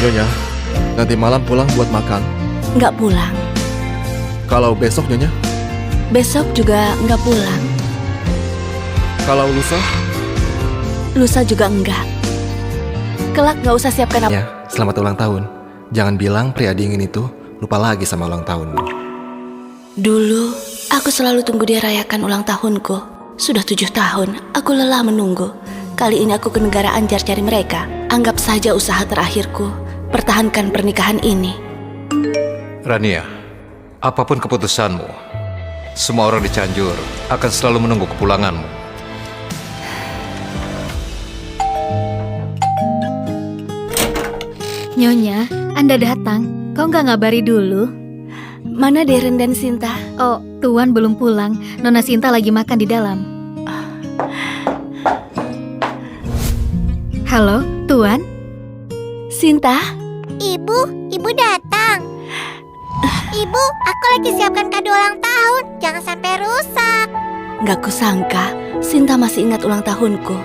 Nyonya, nanti malam pulang buat makan. Nggak pulang. Kalau besok Nyonya? Besok juga nggak pulang. Kalau lusa? Lusa juga enggak. Kelak nggak usah siapkan apa. Ya, selamat ulang tahun. Jangan bilang pria dingin itu lupa lagi sama ulang tahunmu. Dulu, aku selalu tunggu dia rayakan ulang tahunku. Sudah 7 tahun, aku lelah menunggu. Kali ini aku ke negara Anjar cari mereka. Anggap saja usaha terakhirku. Pertahankan pernikahan ini. Rania, apapun keputusanmu, semua orang di Cianjur akan selalu menunggu kepulanganmu. Nyonya, Anda datang. Kau nggak ngabari dulu? Mana Deren dan Sinta? Oh, Tuan belum pulang. Nona Sinta lagi makan di dalam. Halo, Tuan? Sinta? Ibu datang. Ibu, aku lagi siapkan kado ulang tahun. Jangan sampai rusak. Gak kusangka, Sinta masih ingat ulang tahunku.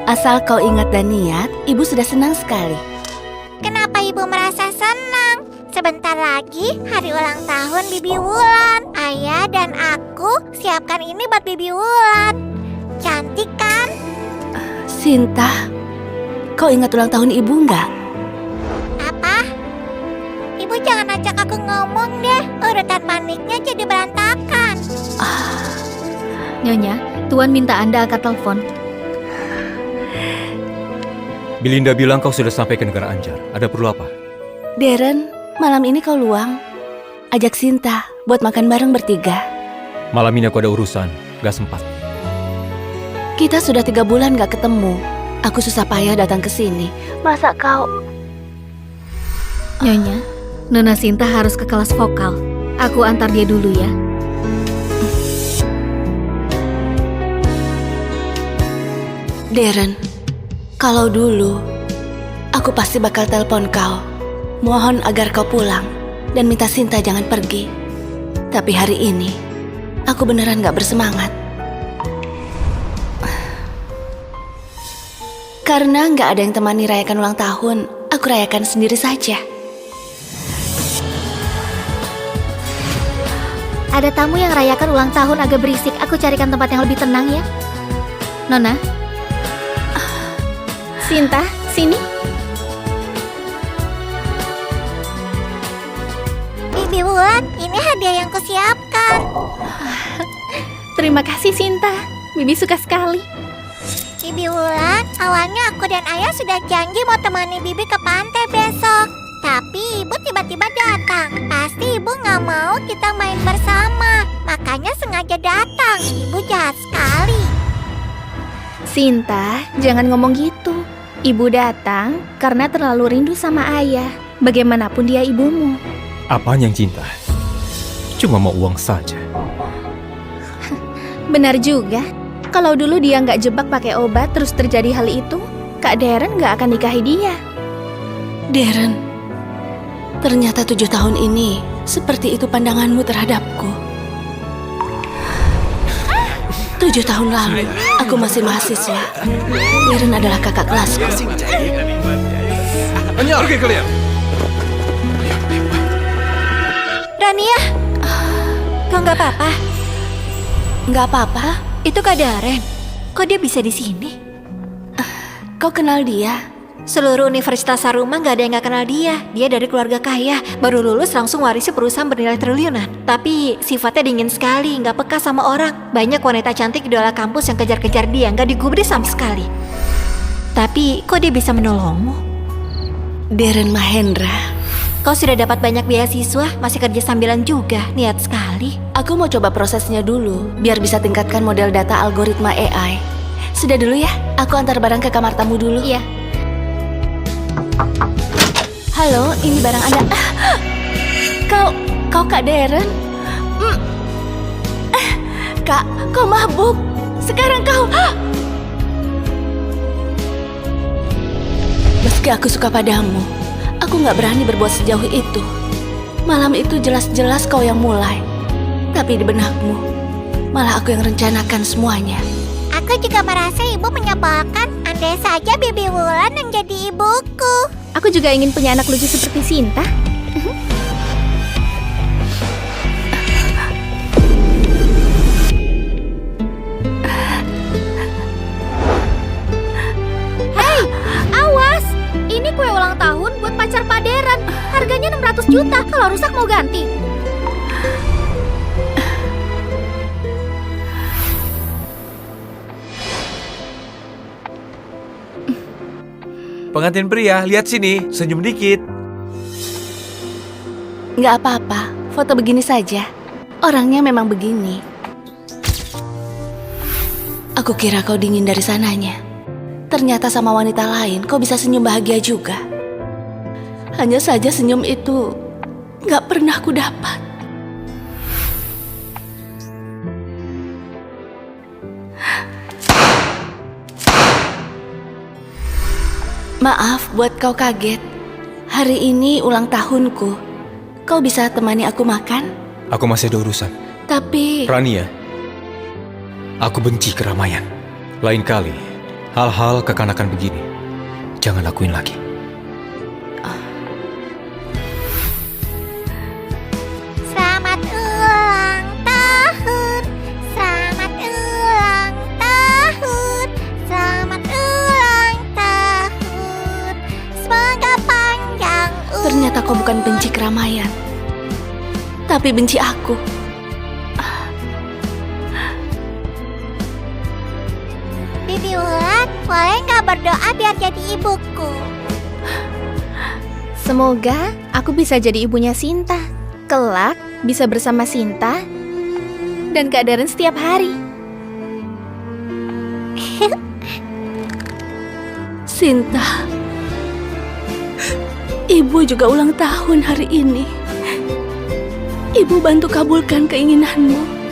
Asal kau ingat dan niat, ibu sudah senang sekali. Kenapa ibu merasa senang? Sebentar lagi hari ulang tahun Bibi Wulan. Ayah dan aku siapkan ini buat Bibi Wulan. Cantik kan? Sinta, kau ingat ulang tahun ibu nggak? Apa? Ibu jangan ajak aku ngomong deh. Urutan paniknya jadi berantakan. Nyonya, Tuan minta Anda angkat telepon. Belinda bilang kau sudah sampai ke negara Anjar. Ada perlu apa? Deren, malam ini kau luang. Ajak Sinta buat makan bareng bertiga. Malam ini aku ada urusan, gak sempat. Kita sudah 3 bulan gak ketemu. Aku susah payah datang ke sini. Masa kau... Nyonya, Nona Sinta harus ke kelas vokal. Aku antar dia dulu ya. Deren, kalau dulu, aku pasti bakal telepon kau. Mohon agar kau pulang dan minta Sinta jangan pergi. Tapi hari ini, aku beneran gak bersemangat. Karena gak ada yang temani rayakan ulang tahun, aku rayakan sendiri saja. Ada tamu yang rayakan ulang tahun agak berisik. Aku carikan tempat yang lebih tenang ya. Nona. Sinta, sini. Bibi Wulan, ini hadiah yang kusiapkan. Terima kasih Sinta. Bibi suka sekali. Bibi Wulan, awalnya aku dan ayah sudah janji mau temani Bibi ke pantai besok. Tapi ibu tiba-tiba datang. Pasti ibu nggak mau kita main bersama. Makanya sengaja datang. Ibu jahat sekali. Sinta, jangan ngomong gitu. Ibu datang karena terlalu rindu sama ayah. Bagaimanapun dia ibumu. Apaan yang cinta? Cuma mau uang saja. Benar juga. Kalau dulu dia nggak jebak pakai obat terus terjadi hal itu, Kak Deren nggak akan nikahi dia. Deren, ternyata 7 tahun ini seperti itu pandanganmu terhadapku. 7 tahun lalu, aku masih mahasiswa. Deren adalah kakak kelasku. Hanya pergi kalian. Rania, kau nggak apa-apa? Nggak apa-apa, Itu Kak Daren. Kok dia bisa di sini? kau kenal dia? Seluruh Universitas Saruma nggak ada yang nggak kenal dia. Dia dari keluarga kaya, baru lulus langsung warisi perusahaan bernilai triliunan. Tapi sifatnya dingin sekali, nggak peka sama orang. Banyak wanita cantik idola kampus yang kejar-kejar dia, nggak digubris sama sekali. Tapi kok dia bisa menolongmu? Deren Mahendra. Kau sudah dapat banyak beasiswa, masih kerja sambilan juga, niat sekali. Aku mau coba prosesnya dulu, biar bisa tingkatkan model data algoritma AI. Sudah dulu ya, aku antar barang ke kamar tamu dulu. Iya. Halo, ini barang Anda. Kau Kak Deren? Kak, kau mabuk. Sekarang kau... Meski aku suka padamu, aku gak berani berbuat sejauh itu. Malam itu jelas-jelas kau yang mulai. Tapi di benakmu, malah aku yang rencanakan semuanya. Aku juga merasa ibu menyebalkan. Andai saja Bibi Wulan yang jadi ibuku. Aku juga ingin punya anak lucu seperti Sinta. Hei, awas! Ini kue ulang tahun buat pacar Pak Deren. Harganya 600 juta. Kalau rusak mau ganti. Pengantin pria, lihat sini, senyum dikit. Nggak apa-apa, foto begini saja. Orangnya memang begini. Aku kira kau dingin dari sananya. Ternyata sama wanita lain kau bisa senyum bahagia juga. Hanya saja senyum itu nggak pernah ku dapat. Maaf buat kau kaget. Hari ini ulang tahunku. Kau bisa temani aku makan? Aku masih ada urusan. Tapi... Rania, aku benci keramaian. Lain kali, hal-hal kekanakan begini, jangan lakuin lagi. Selamat ulang tahun, selamat ulang tahun, selamat ulang tahun. Semoga panjang umur. Ternyata kau bukan benci keramaian, tapi benci aku. Bibi Wulan, boleh nggak berdoa biar jadi ibuku? Semoga aku bisa jadi ibunya Sinta. Kelak bisa bersama Sinta dan Kak Deren setiap hari. Sinta, ibu juga ulang tahun hari ini. Ibu bantu kabulkan keinginanmu.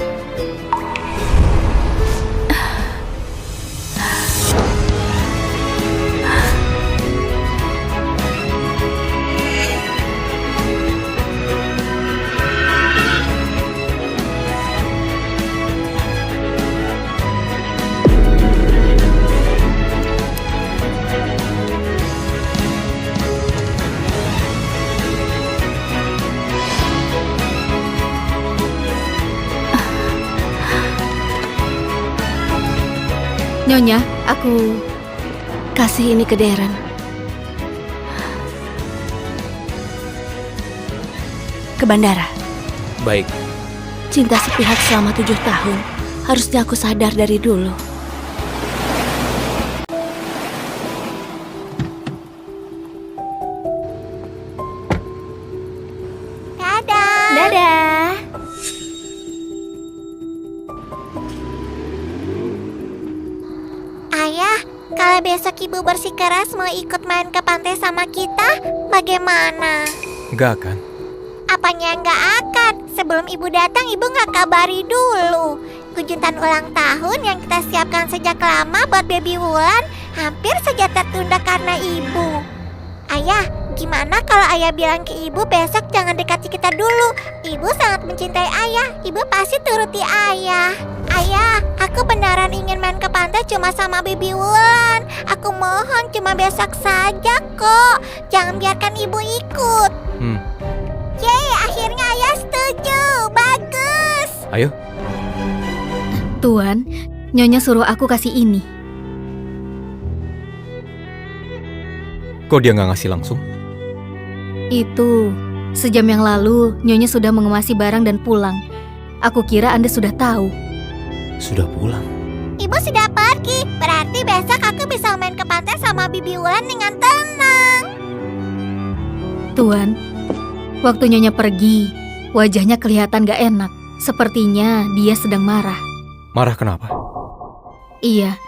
Nyonya, aku... Kasih ini ke Deren. Ke bandara. Baik, Cinta sepihak selama 7 tahun. Harusnya aku sadar dari dulu. Dadah. Dadah! Ayah, kalau besok ibu bersikeras mau ikut main ke pantai sama kita, bagaimana? nggak akan. Apanya nggak akan? Sebelum ibu datang, ibu nggak kabari dulu. Kejutan ulang tahun yang kita siapkan sejak lama buat Baby Wulan hampir saja tertunda karena ibu. Ayah, gimana kalau ayah bilang ke ibu besok jangan dekati kita dulu? Ibu sangat mencintai ayah, ibu pasti turuti ayah. Ayah, aku beneran ingin main ke pantai cuma sama Baby Wulan. Aku mohon cuma besok saja kok. Jangan biarkan ibu ikut. Yeay, akhirnya ayah setuju. Bagus. Ayo, Tuan, Nyonya suruh aku kasih ini. kok dia nggak ngasih langsung? Itu, sejam yang lalu Nyonya sudah mengemasi barang dan pulang. Aku kira Anda sudah tahu. Sudah pulang. Ibu sudah pergi. Berarti besok aku bisa main ke pantai sama Bibi Wulan dengan tenang. Tuan, waktu Nyonya pergi, wajahnya kelihatan gak enak. Sepertinya dia sedang marah. Marah kenapa? Iya,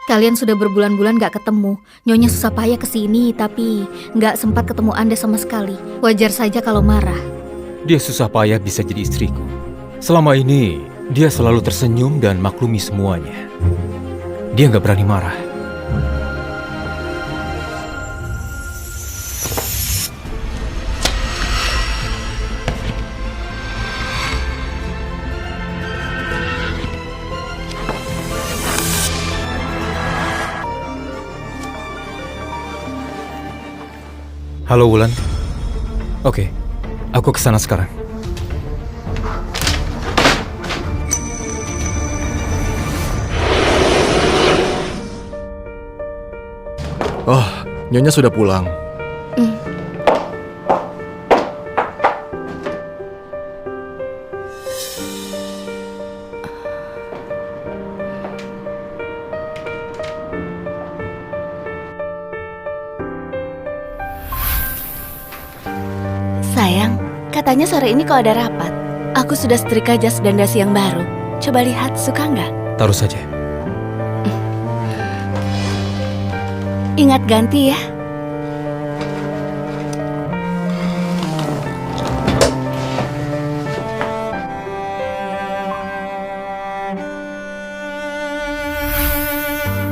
kalian sudah berbulan-bulan gak ketemu. Nyonya susah payah kesini, tapi gak sempat ketemu Anda sama sekali. Wajar saja kalau marah. Dia susah payah bisa jadi istriku. Selama ini, dia selalu tersenyum dan maklumi semuanya. Dia nggak berani marah. Halo Wulan. Oke, aku kesana sekarang. Oh, Nyonya sudah pulang. Sayang, katanya sore ini kau ada rapat. Aku sudah setrika jas dan dasi yang baru. Coba lihat, suka nggak? Taruh saja. Ingat ganti ya.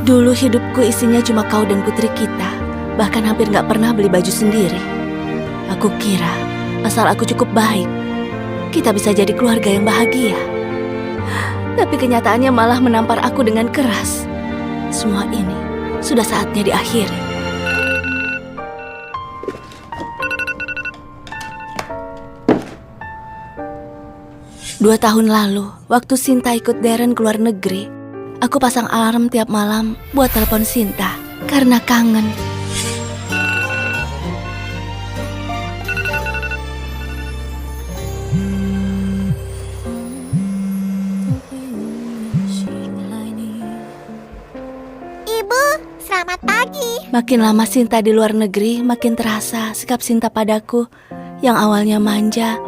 Dulu hidupku isinya cuma kau dan putri kita. Bahkan hampir nggak pernah beli baju sendiri. Aku kira, asal aku cukup baik, kita bisa jadi keluarga yang bahagia. Tapi kenyataannya malah menampar aku dengan keras. Semua ini sudah saatnya diakhiri. Dua tahun lalu, waktu Sinta ikut Darren ke luar negeri, aku pasang alarm tiap malam buat telepon Sinta karena kangen. Ibu, selamat pagi. Makin lama Sinta di luar negeri, makin terasa sikap Sinta padaku yang awalnya manja,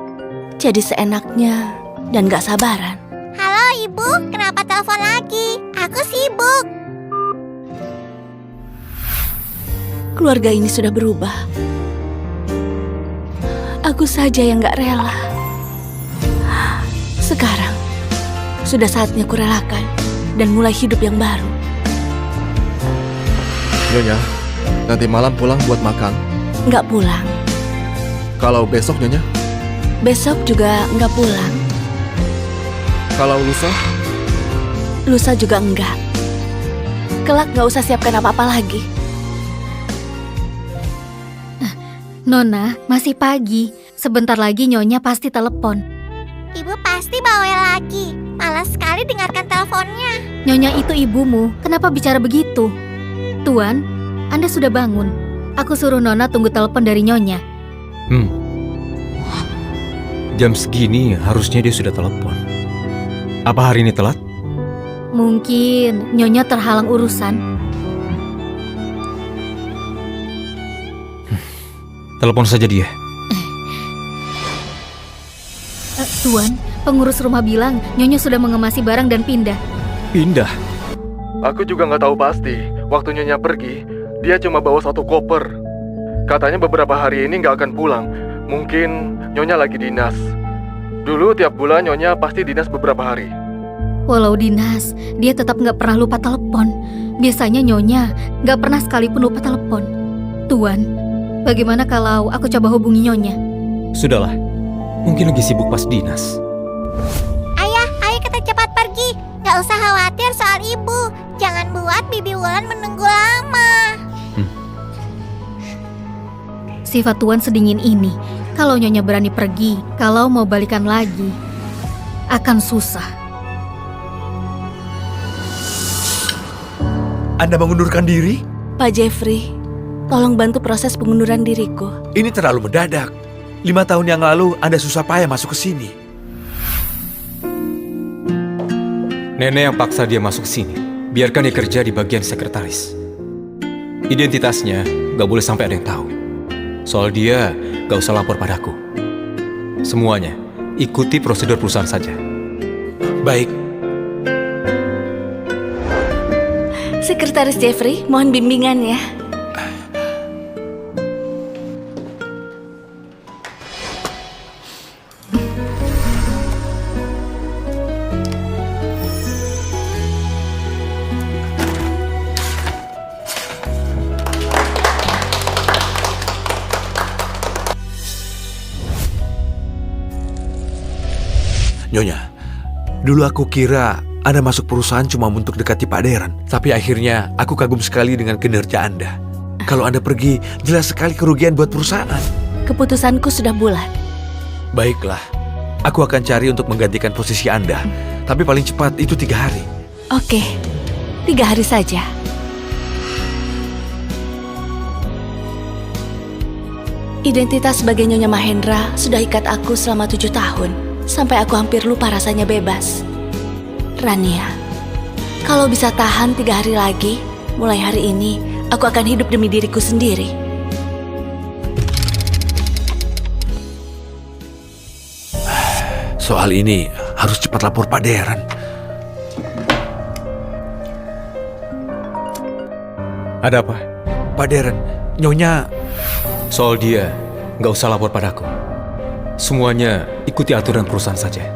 jadi seenaknya dan gak sabaran. Halo ibu, kenapa telepon lagi? Aku sibuk. Keluarga ini sudah berubah. Aku saja yang gak rela. Sekarang, sudah saatnya kurelakan dan mulai hidup yang baru. Nyonya, nanti malam pulang buat makan. Gak pulang. Kalau besok Nyonya? Besok juga gak pulang. Kalau lusa? Lusa juga enggak. Kelak gak usah siapkan apa-apa lagi. Nona, masih pagi. Sebentar lagi Nyonya pasti telepon. Ibu pasti bawel lagi. Malas sekali dengarkan teleponnya. Nyonya itu ibumu, kenapa bicara begitu? Tuan, Anda sudah bangun. Aku suruh Nona tunggu telepon dari Nyonya. Jam segini harusnya dia sudah telepon. Apa hari ini telat? Mungkin Nyonya terhalang urusan. Telepon saja dia. Tuan, pengurus rumah bilang Nyonya sudah mengemasi barang dan pindah. Pindah? Aku juga nggak tahu pasti. Waktu Nyonya pergi, dia cuma bawa 1 koper. Katanya beberapa hari ini nggak akan pulang. Mungkin Nyonya lagi dinas. Dulu tiap bulan Nyonya pasti dinas beberapa hari. Walau dinas, dia tetap nggak pernah lupa telepon. Biasanya Nyonya nggak pernah sekalipun lupa telepon. Tuan, bagaimana kalau aku coba hubungi Nyonya? Sudahlah, mungkin lagi sibuk pas dinas. Ayah, ayo kita cepat pergi. Gak usah khawatir soal ibu. Jangan buat Bibi Wulan menunggu lama. Sifat Tuan sedingin ini. Kalau Nyonya berani pergi, kalau mau balikan lagi, akan susah. Anda mengundurkan diri? Pak Jeffrey, tolong bantu proses pengunduran diriku. Ini terlalu mendadak. 5 tahun yang lalu Anda susah payah masuk ke sini. Nenek yang paksa dia masuk sini. Biarkan dia kerja di bagian sekretaris. Identitasnya gak boleh sampai ada yang tahu. Soal dia gak usah lapor padaku. Semuanya ikuti prosedur perusahaan saja. Baik, Sekretaris Jeffrey, mohon bimbingannya. Nyonya. Dulu aku kira Anda masuk perusahaan cuma untuk dekati Pak Darren. Tapi akhirnya aku kagum sekali dengan kinerja Anda. Kalau Anda pergi, jelas sekali kerugian buat perusahaan. Keputusanku sudah bulat. Baiklah, aku akan cari untuk menggantikan posisi Anda. Tapi paling cepat itu 3 hari. Oke, 3 hari saja. Identitas sebagai Nyonya Mahendra sudah ikat aku selama 7 tahun. Sampai aku hampir lupa rasanya bebas. Rania, kalau bisa tahan 3 hari lagi, mulai hari ini, aku akan hidup demi diriku sendiri. Soal ini harus cepat lapor Pak Deren. Ada apa? Pak Deren, Nyonya... Soal dia, nggak usah lapor padaku. Semuanya ikuti aturan perusahaan saja.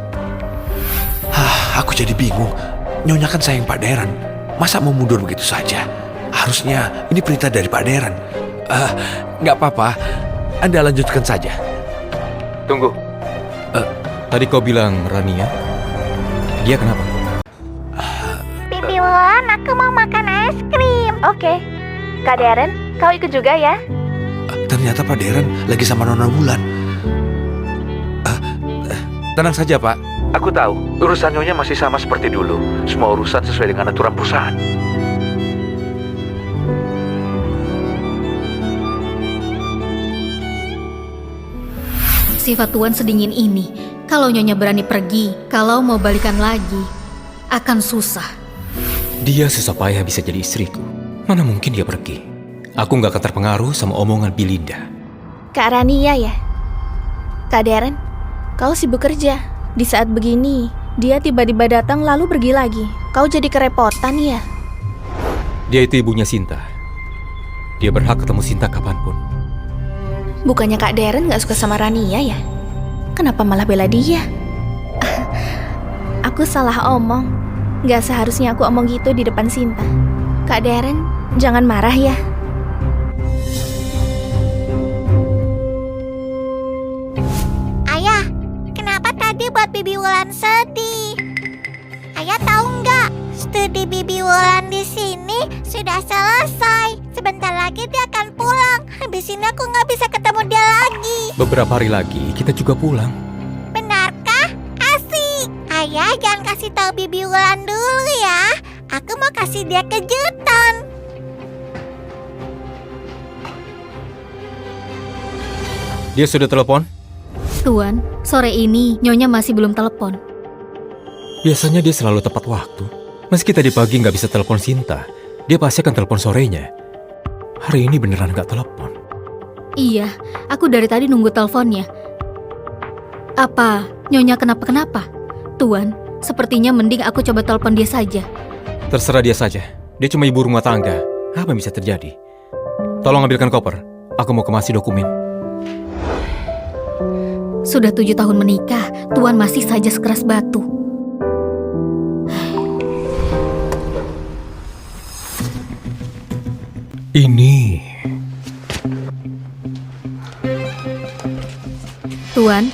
Aku jadi bingung. Nyonya kan sayang Pak Deren. Masa mau mundur begitu saja? Harusnya ini perintah dari Pak Deren. Nggak apa-apa. Anda lanjutkan saja. Tunggu. Tadi kau bilang Rania. Dia kenapa? Bibi Wulan, aku mau makan es krim. Oke. Kak Deren, kau ikut juga ya? Ternyata Pak Deren lagi sama Nona Wulan. Tenang saja, Pak. Aku tahu, urusan Nyonya masih sama seperti dulu. Semua urusan sesuai dengan aturan perusahaan. Sifat Tuan sedingin ini. Kalau Nyonya berani pergi, kalau mau balikan lagi, akan susah. Dia susah payah bisa jadi istriku. Mana mungkin dia pergi? Aku nggak akan terpengaruh sama omongan Bilinda. Kak Rania ya? Kak Deren, kau sibuk kerja. Di saat begini, dia tiba-tiba datang lalu pergi lagi. Kau jadi kerepotan ya? Dia itu ibunya Sinta. Dia berhak ketemu Sinta kapanpun. Bukannya Kak Deren gak suka sama Rania ya? Kenapa malah bela dia? Aku salah omong. Gak seharusnya aku omong gitu di depan Sinta. Kak Deren, jangan marah ya. Ayah, kenapa tadi buat Bibi Wulan sedih? Ayah tahu nggak? Studi Bibi Wulan di sini sudah selesai. Sebentar lagi dia akan pulang. Habis ini aku nggak bisa ketemu dia lagi. Beberapa hari lagi kita juga pulang. Benarkah? Asik. Ayah jangan kasih tahu Bibi Wulan dulu ya. Aku mau kasih dia kejutan. Dia sudah telepon? Tuan, sore ini Nyonya masih belum telepon. Biasanya dia selalu tepat waktu. Meski tadi pagi nggak bisa telepon Sinta, dia pasti akan telepon sorenya. Hari ini beneran nggak telepon. Iya, aku dari tadi nunggu teleponnya. Apa Nyonya kenapa-kenapa? Tuan, sepertinya mending aku coba telepon dia saja. Terserah dia saja. Dia cuma ibu rumah tangga. Apa yang bisa terjadi? Tolong ambilkan koper. Aku mau kemasi dokumen. Sudah 7 tahun menikah, Tuan masih saja sekeras batu. Ini... Tuan,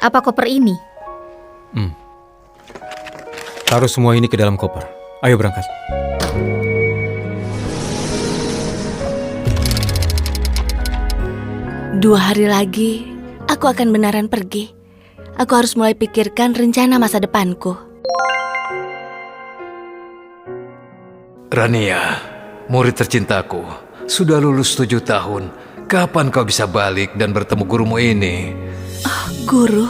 apa koper ini? Taruh semua ini ke dalam koper. Ayo berangkat. Dua hari lagi, aku akan beneran pergi. Aku harus mulai pikirkan rencana masa depanku. Rania, murid tercintaku, sudah lulus 7 tahun. Kapan kau bisa balik dan bertemu gurumu ini? Guru,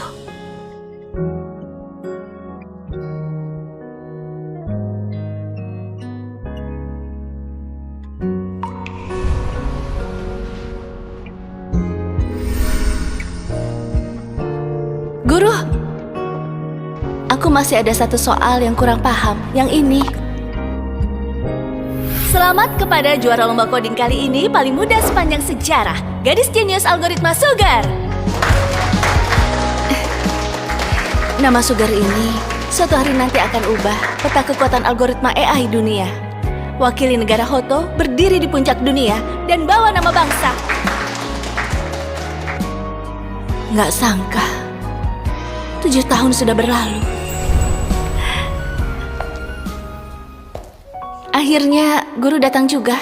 Guru, aku masih ada satu soal yang kurang paham, yang ini. Selamat kepada juara lomba coding kali ini paling muda sepanjang sejarah, gadis jenius algoritma Sugar. Nama Sugar ini suatu hari nanti akan ubah peta kekuatan algoritma AI dunia. Wakili negara Hoto berdiri di puncak dunia dan bawa nama bangsa. Nggak sangka, 7 tahun sudah berlalu. Akhirnya guru datang juga.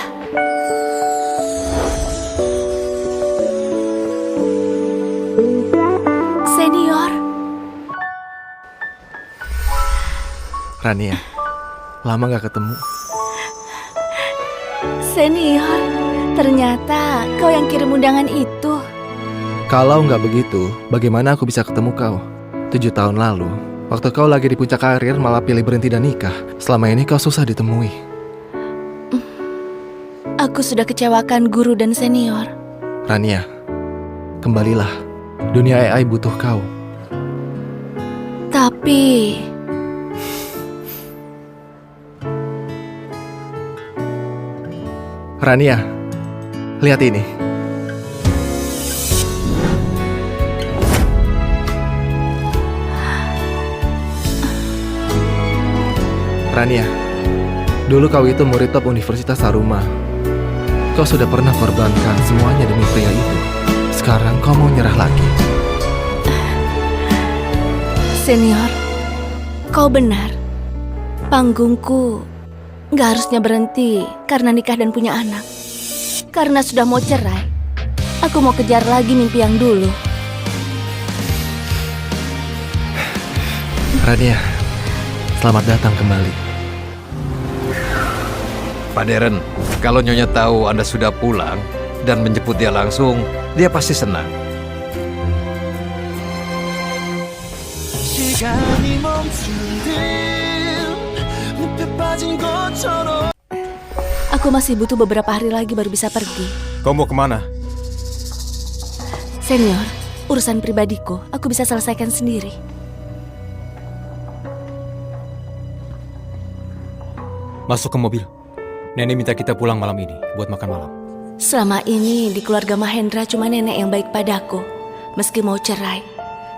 Rania, lama gak ketemu. Senior, ternyata kau yang kirim undangan itu. Kalau nggak begitu, bagaimana aku bisa ketemu kau? 7 tahun lalu, waktu kau lagi di puncak karir malah pilih berhenti dan nikah. Selama ini kau susah ditemui. Aku sudah kecewakan guru dan senior. Rania, kembalilah. Dunia AI butuh kau. Tapi Rania, lihat ini. Rania, dulu kau itu murid top Universitas Saruma. Kau sudah pernah korbankan semuanya demi pria itu. Sekarang kau mau nyerah lagi. senior, kau benar. Panggungku nggak harusnya berhenti karena nikah dan punya anak. Karena sudah mau cerai, aku mau kejar lagi mimpi yang dulu. Rania, selamat datang kembali. Pak Darren, kalau Nyonya tahu Anda sudah pulang dan menjemput dia langsung, dia pasti senang. Aku masih butuh beberapa hari lagi baru bisa pergi. Kau mau kemana? Senior, urusan pribadiku aku bisa selesaikan sendiri. Masuk ke mobil. Nenek minta kita pulang malam ini buat makan malam. Selama ini di keluarga Mahendra cuma nenek yang baik padaku. Meski mau cerai,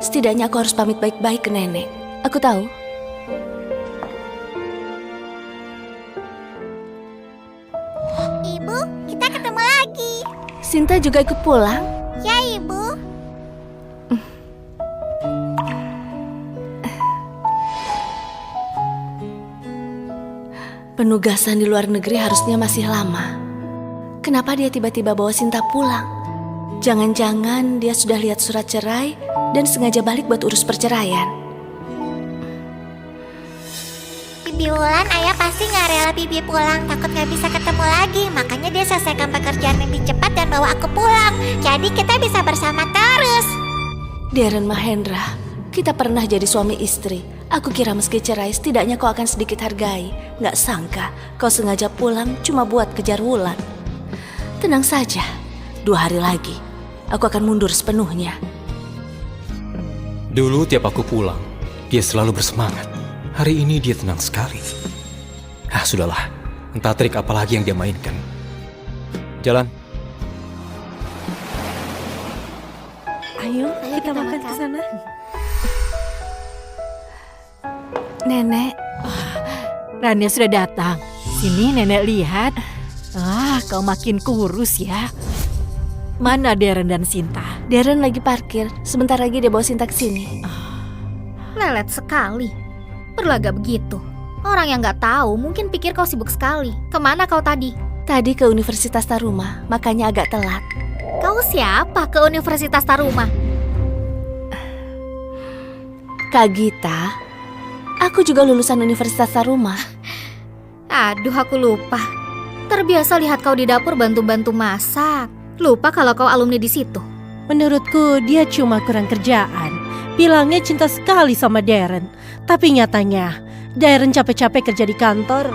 setidaknya aku harus pamit baik-baik ke nenek. Aku tahu. Ibu, kita ketemu lagi. Sinta juga ikut pulang. Ya, Ibu. Penugasan di luar negeri harusnya masih lama. Kenapa dia tiba-tiba bawa Sinta pulang? Jangan-jangan dia sudah lihat surat cerai dan sengaja balik buat urus perceraian. Bibi Wulan, ayah pasti nggak rela Bibi pulang. Takut nggak bisa ketemu lagi. Makanya dia selesaikan pekerjaan lebih cepat dan bawa aku pulang. Jadi kita bisa bersama terus. Darren Mahendra, kita pernah jadi suami istri. Aku kira meski cerai setidaknya kau akan sedikit hargai. Nggak sangka kau sengaja pulang cuma buat kejar Wulan. Tenang saja, 2 hari lagi aku akan mundur sepenuhnya. Dulu tiap aku pulang, dia selalu bersemangat. Hari ini dia tenang sekali. Sudahlah. Entah trik apa lagi yang dia mainkan. Jalan. Ayo, kita makan ke sana. Nenek, Rania sudah datang. Sini nenek lihat. Kau makin kurus ya. Mana Darren dan Sinta? Darren lagi parkir. Sebentar lagi dia bawa Sinta ke sini. Lelet sekali. Berlagak begitu. Orang yang nggak tahu mungkin pikir kau sibuk sekali. Kemana kau tadi? Tadi ke Universitas Taruma, makanya agak telat. Kau siapa ke Universitas Taruma? Kak Gita, aku juga lulusan Universitas Taruma. Aduh, aku lupa. Terbiasa lihat kau di dapur bantu-bantu masak. Lupa kalau kau alumni di situ. Menurutku dia cuma kurang kerjaan. Bilangnya cinta sekali sama Darren. Tapi nyatanya Darren capek-capek kerja di kantor.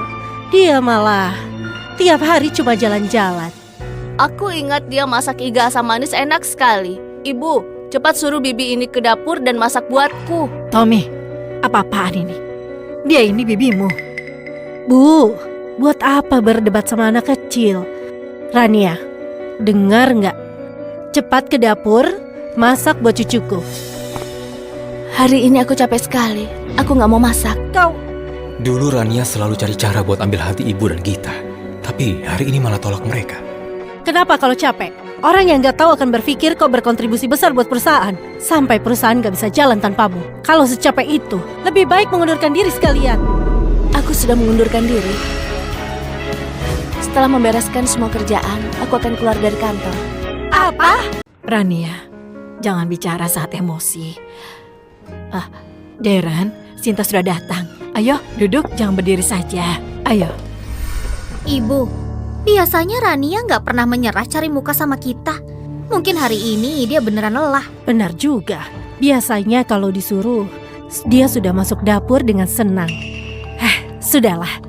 Dia malah tiap hari cuma jalan-jalan. Aku ingat dia masak iga asam manis enak sekali. Ibu, cepat suruh bibi ini ke dapur dan masak buatku. Tommy, apa-apaan ini? Dia ini bibimu. Bu, buat apa berdebat sama anak kecil? Rania, dengar nggak? Cepat ke dapur, masak buat cucuku. Hari ini aku capek sekali. Aku nggak mau masak. Kau... Dulu Rania selalu cari cara buat ambil hati ibu dan Gita. Tapi hari ini malah tolak mereka. Kenapa kalau capek? Orang yang nggak tahu akan berpikir kau berkontribusi besar buat perusahaan. Sampai perusahaan nggak bisa jalan tanpamu. Kalau secapek itu, lebih baik mengundurkan diri sekalian. Aku sudah mengundurkan diri. Setelah membereskan semua kerjaan, aku akan keluar dari kantor. Apa? Rania, jangan bicara saat emosi. Darren, Sinta sudah datang. Ayo, duduk, jangan berdiri saja. Ayo. Ibu, biasanya Rania nggak pernah menyerah cari muka sama kita. Mungkin hari ini dia beneran lelah. Benar juga. Biasanya kalau disuruh, dia sudah masuk dapur dengan senang. Sudahlah.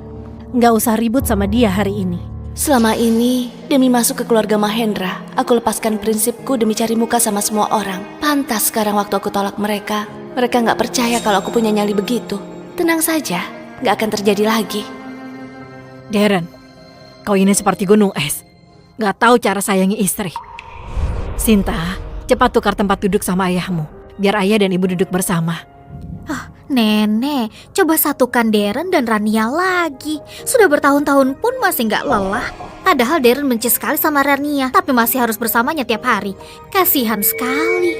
Nggak usah ribut sama dia hari ini. Selama ini, demi masuk ke keluarga Mahendra, aku lepaskan prinsipku demi cari muka sama semua orang. Pantas sekarang waktu aku tolak mereka nggak percaya kalau aku punya nyali begitu. Tenang saja, nggak akan terjadi lagi. Darren, kau ini seperti gunung es. Gak tahu cara sayangi istri. Sinta, cepat tukar tempat duduk sama ayahmu. Biar ayah dan ibu duduk bersama. Nenek, coba satukan Darren dan Rania lagi. Sudah bertahun-tahun pun masih nggak lelah. Padahal Darren benci sekali sama Rania, tapi masih harus bersamanya tiap hari. Kasihan sekali.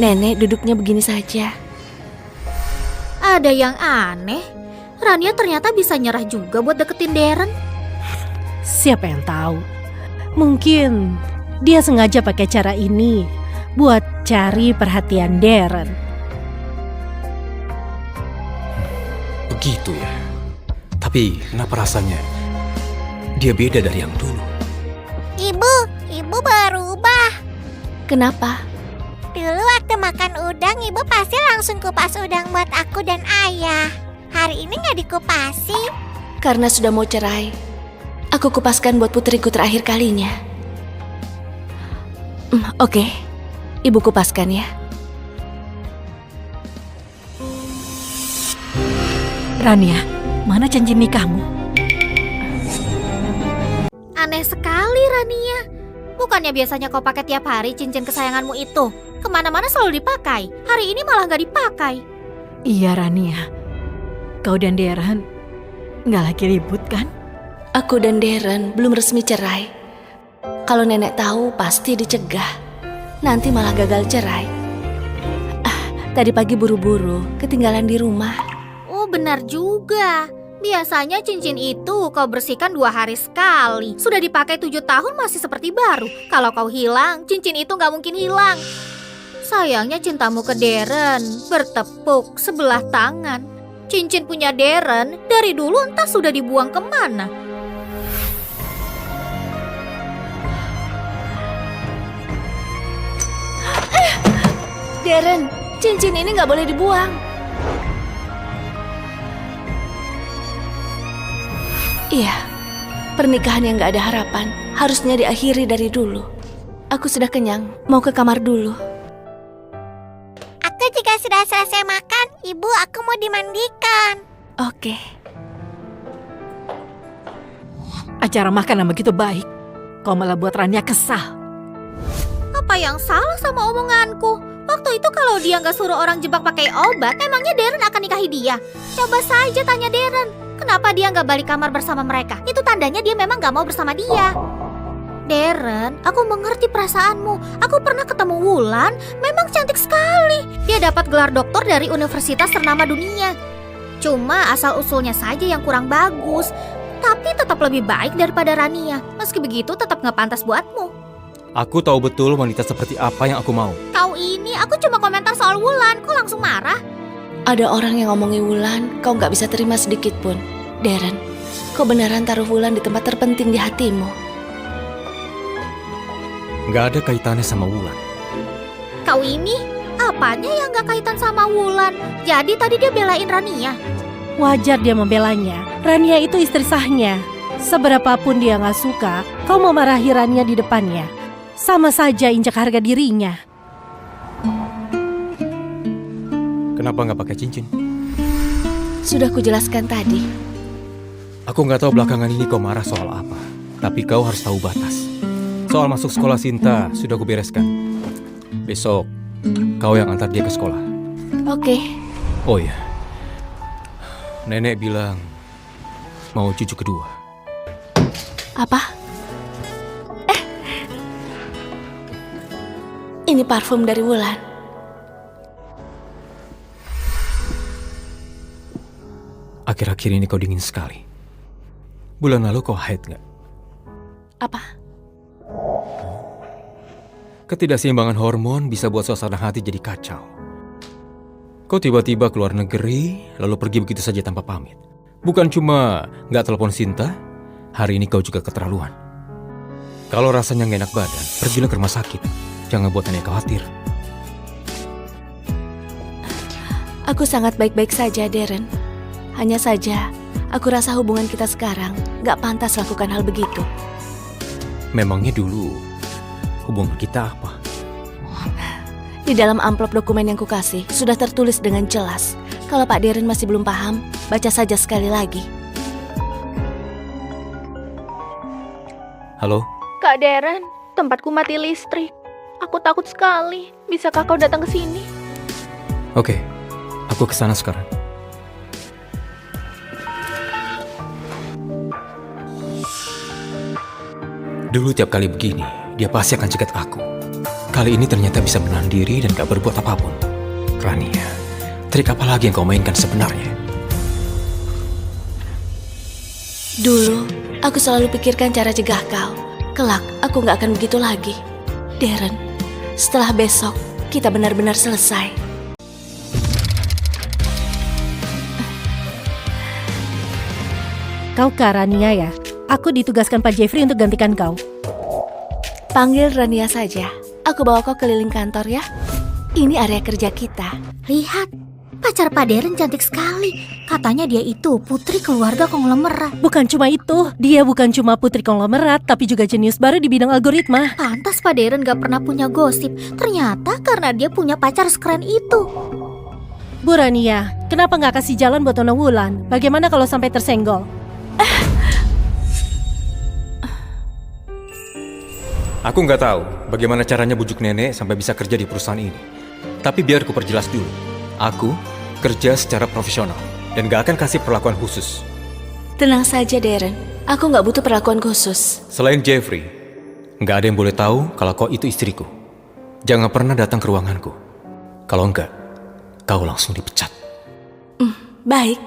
Nenek duduknya begini saja. Ada yang aneh. Rania ternyata bisa nyerah juga buat deketin Darren. Siapa yang tahu? Mungkin dia sengaja pakai cara ini buat cari perhatian Darren. Begitu ya. Tapi kenapa rasanya dia beda dari yang dulu? Ibu berubah. Kenapa? Dulu waktu makan udang, ibu pasti langsung kupas udang buat aku dan ayah. Hari ini nggak dikupasi. Karena sudah mau cerai, aku kupaskan buat putriku terakhir kalinya. Oke, ibu kupaskan ya. Rania, mana cincin nikahmu? Aneh sekali Rania. Bukannya biasanya kau pakai tiap hari cincin kesayanganmu itu. Kemana-mana selalu dipakai. Hari ini malah nggak dipakai. Iya Rania, kau dan Darren nggak lagi ribut kan? Aku dan Darren belum resmi cerai. Kalau nenek tahu pasti dicegah. Nanti malah gagal cerai. Tadi pagi buru-buru, ketinggalan di rumah. Oh benar juga. Biasanya cincin itu kau bersihkan 2 hari sekali. Sudah dipakai 7 tahun masih seperti baru. Kalau kau hilang, cincin itu nggak mungkin hilang. Sayangnya cintamu ke Darren bertepuk sebelah tangan. Cincin punya Darren dari dulu entah sudah dibuang kemana. Darren, cincin ini nggak boleh dibuang. Iya, pernikahan yang nggak ada harapan harusnya diakhiri dari dulu. Aku sudah kenyang, mau ke kamar dulu. Aku juga sudah selesai makan. Ibu, aku mau dimandikan. Oke. Acara makan yang begitu baik, kau malah buat Rania kesal. Apa yang salah sama omonganku? Waktu itu kalau dia nggak suruh orang jebak pakai obat, emangnya Darren akan nikahi dia? Coba saja tanya Darren, kenapa dia nggak balik kamar bersama mereka? Itu tandanya dia memang nggak mau bersama dia. Darren, aku mengerti perasaanmu. Aku pernah ketemu Wulan, memang cantik sekali. Dia dapat gelar doktor dari universitas ternama dunia. Cuma asal-usulnya saja yang kurang bagus. Tapi tetap lebih baik daripada Rania. Meski begitu tetap nggak pantas buatmu. Aku tahu betul wanita seperti apa yang aku mau. Kau ini, aku cuma komentar soal Wulan. Kok langsung marah? Ada orang yang ngomongin Wulan, kau nggak bisa terima sedikit pun. Darren, kau beneran taruh Wulan di tempat terpenting di hatimu. Nggak ada kaitannya sama Wulan. Kau ini, apanya yang nggak kaitan sama Wulan? Jadi tadi dia belain Rania. Wajar dia membelanya. Rania itu istri sahnya. Seberapapun dia nggak suka, kau memarahi Rania di depannya. Sama saja injak harga dirinya. Kenapa nggak pakai cincin? Sudah kujelaskan tadi. Aku nggak tahu belakangan ini kau marah soal apa. Tapi kau harus tahu batas. Soal masuk sekolah Sinta sudah kubereskan. Besok kau yang antar dia ke sekolah. Oke. Oh iya, nenek bilang mau cucu kedua. Apa? Ini parfum dari Wulan. Akhir-akhir ini kau dingin sekali. Bulan lalu kau haid nggak? Apa? Ketidakseimbangan hormon bisa buat suasana hati jadi kacau. Kau tiba-tiba keluar negeri, lalu pergi begitu saja tanpa pamit. Bukan cuma nggak telepon Sinta, hari ini kau juga keterlaluan. Kalau rasanya nggak enak badan, pergilah ke rumah sakit. Jangan buat Nenek khawatir. Aku sangat baik-baik saja, Darren. Hanya saja, aku rasa hubungan kita sekarang gak pantas lakukan hal begitu. Memangnya dulu hubungan kita apa? Di dalam amplop dokumen yang kukasih sudah tertulis dengan jelas. Kalau Pak Darren masih belum paham, baca saja sekali lagi. Halo? Kak Darren, tempatku mati listrik. Aku takut sekali. Bisakah kau datang ke sini? Oke, aku kesana sekarang. Dulu tiap kali begini, dia pasti akan cegat aku. Kali ini ternyata bisa menahan diri dan gak berbuat apapun. Rania, trik apa lagi yang kau mainkan sebenarnya? Dulu, aku selalu pikirkan cara cegah kau. Kelak, aku gak akan begitu lagi. Darren, setelah besok, kita benar-benar selesai. Kau Kak Rania ya? Aku ditugaskan Pak Jeffrey untuk gantikan kau. Panggil Rania saja. Aku bawa kau keliling kantor ya. Ini area kerja kita. Lihat, pacar Pak Darren cantik sekali. Katanya dia itu putri keluarga konglomerat. Bukan cuma itu, dia bukan cuma putri konglomerat, tapi juga jenius baru di bidang algoritma. Pantas Pak Darren gak pernah punya gosip. Ternyata karena dia punya pacar sekeren itu. Bu Rania, kenapa nggak kasih jalan buat Nona Wulan? Bagaimana kalau sampai tersenggol? Aku nggak tahu bagaimana caranya bujuk nenek sampai bisa kerja di perusahaan ini. Tapi biar ku perjelas dulu. Aku kerja secara profesional dan gak akan kasih perlakuan khusus. Tenang saja, Darren. Aku nggak butuh perlakuan khusus. Selain Jeffrey, nggak ada yang boleh tahu kalau kau itu istriku. Jangan pernah datang ke ruanganku. Kalau enggak, kau langsung dipecat. Baik.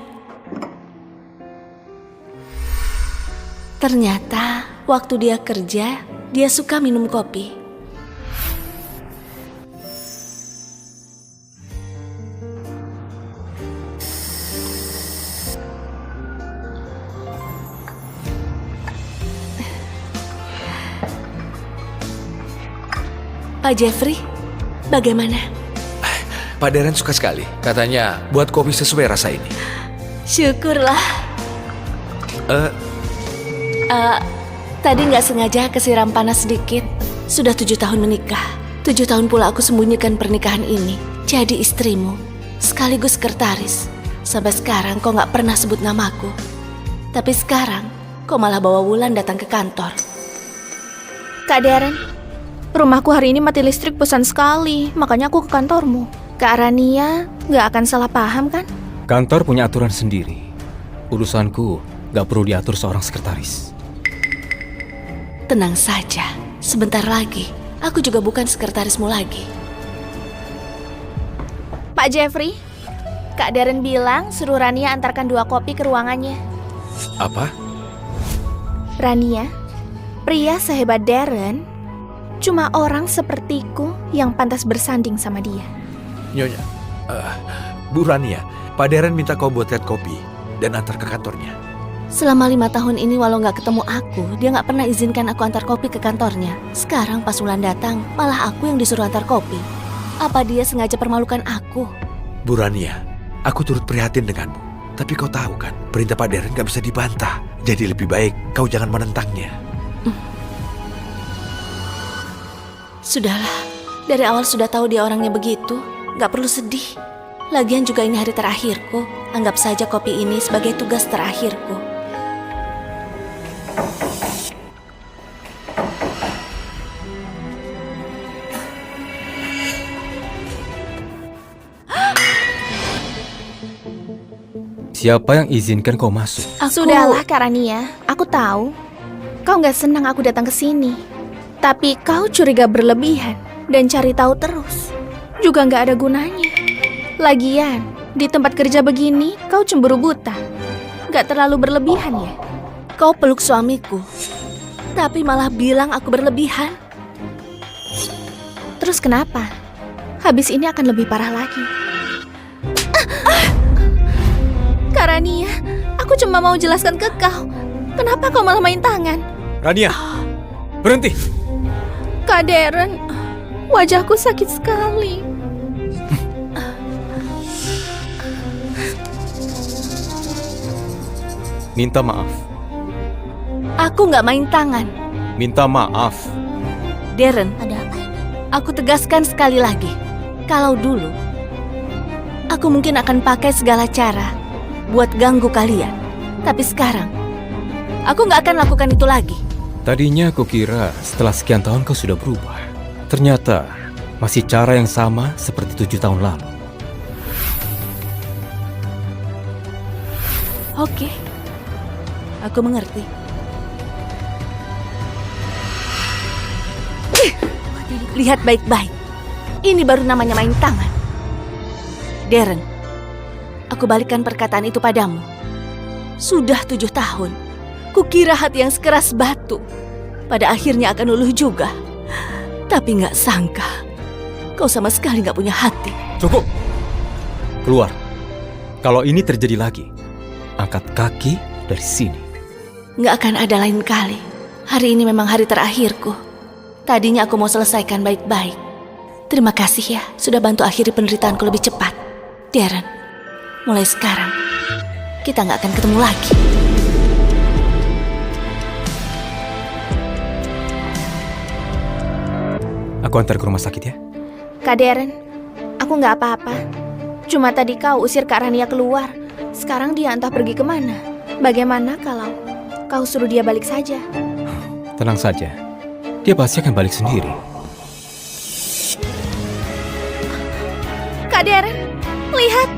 Ternyata waktu dia kerja, dia suka minum kopi. Pak Jeffrey, bagaimana? Pak Darren suka sekali. Katanya buat kopi sesuai rasa ini. Syukurlah. Tadi nggak sengaja kesiram panas sedikit. Sudah 7 tahun menikah. 7 tahun pula aku sembunyikan pernikahan ini. Jadi istrimu, sekaligus sekretaris. Sampai sekarang kau nggak pernah sebut namaku. Tapi sekarang, kau malah bawa Wulan datang ke kantor. Kak Darren, rumahku hari ini mati listrik bosan sekali. Makanya aku ke kantormu. Kak Rania gak akan salah paham kan? Kantor punya aturan sendiri. Urusanku gak perlu diatur seorang sekretaris. Tenang saja, sebentar lagi aku juga bukan sekretarismu lagi. Pak Jeffrey, Kak Darren bilang suruh Rania antarkan 2 kopi ke ruangannya. Apa? Rania, pria sehebat Darren, cuma orang sepertiku yang pantas bersanding sama dia. Nyonya, Bu Rania, Pak Darren minta kau buatkan kopi dan antar ke kantornya. Selama 5 tahun ini walau nggak ketemu aku, dia nggak pernah izinkan aku antar kopi ke kantornya. Sekarang pas Wulan datang, malah aku yang disuruh antar kopi. Apa dia sengaja permalukan aku? Bu Rania, aku turut prihatin denganmu. Tapi kau tahu kan, perintah Pak Darren nggak bisa dibantah. Jadi lebih baik kau jangan menentangnya. Sudahlah, dari awal sudah tahu dia orangnya begitu. Nggak perlu sedih. Lagian juga ini hari terakhirku. Anggap saja kopi ini sebagai tugas terakhirku. Siapa yang izinkan kau masuk? Sudahlah Kak Rania, aku tahu kau gak senang aku datang ke sini. Tapi kau curiga berlebihan dan cari tahu terus. Juga gak ada gunanya. Lagian, di tempat kerja begini kau cemburu buta. Gak terlalu berlebihan ya? Kau peluk suamiku, tapi malah bilang aku berlebihan. Terus kenapa? Habis ini akan lebih parah lagi. Kak Rania, aku cuma mau jelaskan ke kau. Kenapa kau malah main tangan? Rania, berhenti. Kak Darren, wajahku sakit sekali. Minta maaf. Aku nggak main tangan. Minta maaf. Darren, Ada apa ini? aku tegaskan sekali lagi. Kalau dulu, aku mungkin akan pakai segala cara buat ganggu kalian. Tapi sekarang, aku nggak akan lakukan itu lagi. Tadinya aku kira setelah sekian tahun kau sudah berubah. Ternyata masih cara yang sama seperti 7 tahun lalu. Oke, aku mengerti. Lihat baik-baik. Ini baru namanya main tangan. Darren, aku balikan perkataan itu padamu. Sudah 7 tahun. Kukira hati yang sekeras batu pada akhirnya akan luluh juga. Tapi nggak sangka, kau sama sekali nggak punya hati. Cukup. Keluar. Kalau ini terjadi lagi, angkat kaki dari sini. Nggak akan ada lain kali. Hari ini memang hari terakhirku. Tadinya aku mau selesaikan baik-baik. Terima kasih ya, sudah bantu akhiri penderitaanku lebih cepat. Darren, mulai sekarang, kita nggak akan ketemu lagi. Aku antar ke rumah sakit ya. Kak Darren, aku nggak apa-apa. Cuma tadi kau usir Kak Rania keluar. Sekarang dia entah pergi kemana. Bagaimana kalau kau suruh dia balik saja? Tenang saja. Dia pasti akan balik sendiri. Kak Darren, lihat.